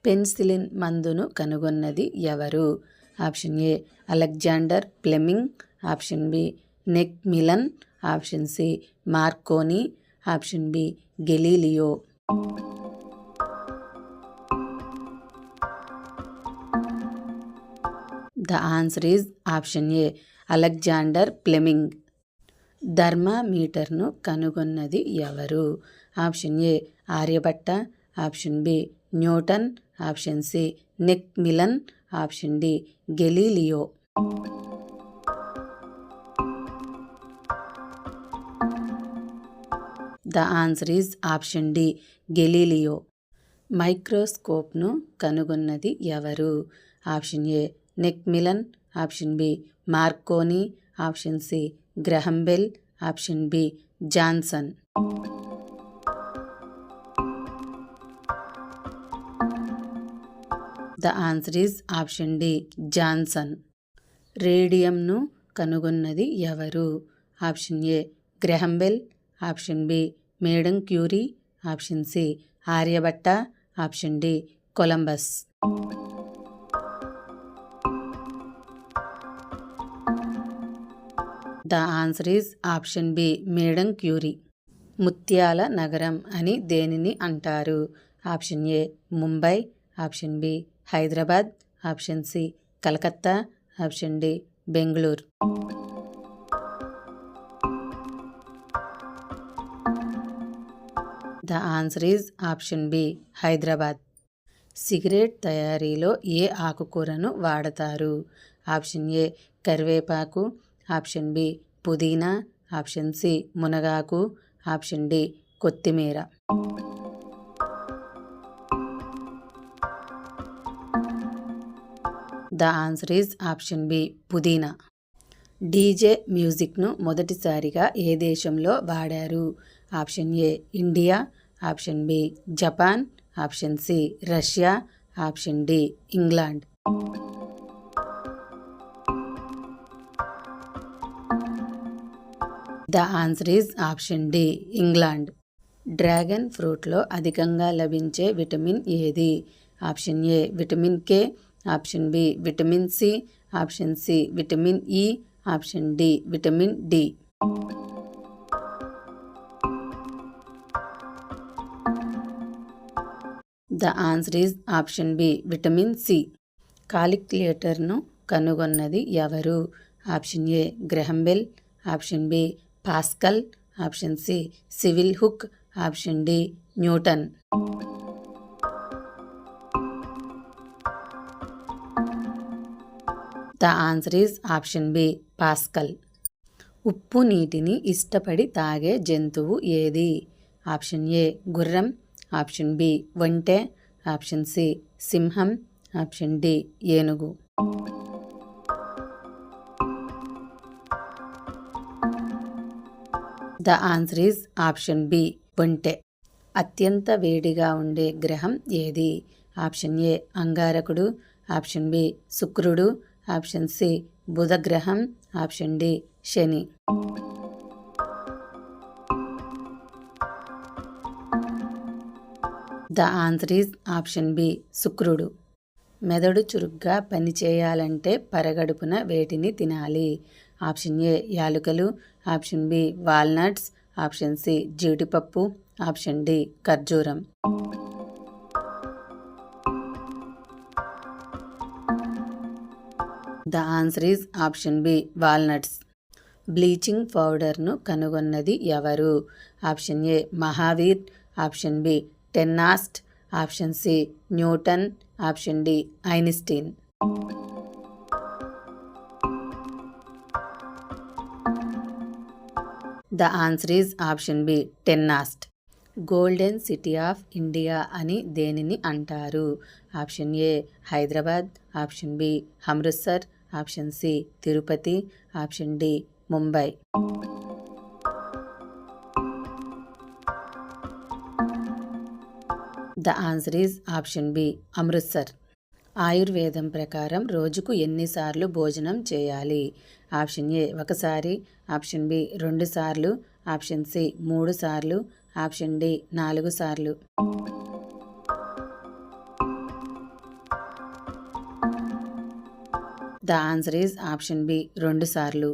Penicillin మందును కనుగొన్నది ఎవరు? Option A Alexander Fleming, option B Macmillan, option C Marconi, option B Galileo. The answer is option A Alexander Fleming. థర్మామీటర్ను కనుగొన్నది ఎవరు? Option A Aryabhata, option B Newton, option C Macmillan, option D Galileo. The answer is option D Galileo. మైక్రోస్కోప్ను కనుగొన్నది ఎవరు? Option A Macmillan, option B Marconi, option C Graham Bell, option B Johnson. The answer is option D Johnson. రేడియంను కనుగొన్నది ఎవరు? Option A Graham Bell, option B madam Curie, option C Aryabhata, option D Columbus. The answer is option B madam Curie. ముత్యాల నగరం అని దేనిని అంటారు? Option A Mumbai, option B Hyderabad, option C Calcutta, option D Bengaluru. The answer is option B Hyderabad. Cigarette తయారీలో ఏ ఆకుకూరను వాడతారు? Option A కరివేపాకు, ఆప్షన్ బి పుదీనా, ఆప్షన్ సి మునగాకు, ఆప్షన్ డి కొత్తిమీర. The answer is option B పుదీనా. డీజే మ్యూజిక్ను మొదటిసారిగా ఏ దేశంలో వాడారు? Option A India, option B Japan, option C Russia, option D England. The answer is option D England. Dragon ఫ్రూట్లో అధికంగా లభించే విటమిన్ ఏది? Option A vitamin K, option B vitamin C, option C vitamin E, option D vitamin D. The answer is option B vitamin C. కాలిక్యులేటర్ను కనుగొన్నది ఎవరు? Option A Graham Bell, option B Pascal, option C civil Hooke, option D Newton. The answer is option B Pascal. ఉప్పు నీటిని ఇష్టపడి తాగే జంతువు ఏది? Option A గుర్రం, ఆప్షన్ బి ఒంటె, ఆప్షన్ సి సింహం, ఆప్షన్ డి ఏనుగు. The answer is option B ఒంటె. అత్యంత వేడిగా ఉండే గ్రహం ఏది? ఆప్షన్ ఏ అంగారకుడు, ఆప్షన్ బి శుక్రుడు, ఆప్షన్ సి బుధ గ్రహం, ఆప్షన్ డి శని. The answer is option B శుక్రుడు. మెదడు చురుగ్గా పనిచేయాలంటే పరగడుపున వేటిని తినాలి? ఆప్షన్ ఏ యాలుకలు, option B walnuts, option C జీడిపప్పు, ఆప్షన్ డి ఖర్జూరం. The answer is option B walnuts. Bleaching పౌడర్ను కనుగొన్నది ఎవరు? Option A Mahavir, option B Tennant, option C Newton, option D Einstein. The answer is option B Tennant. Golden city of India అని దేనిని అంటారు? Option A Hyderabad, option B Amritsar, option C Tirupati, option D Mumbai. The answer is option B Amritsar. ఆయుర్వేదం ప్రకారం రోజుకు ఎన్నిసార్లు భోజనం చేయాలి? Option A ఒకసారి, ఆప్షన్ బి 2 సార్లు, ఆప్షన్ సి 3 సార్లు, ఆప్షన్ డి 4 సార్లు. The answer is option B 2 సార్లు.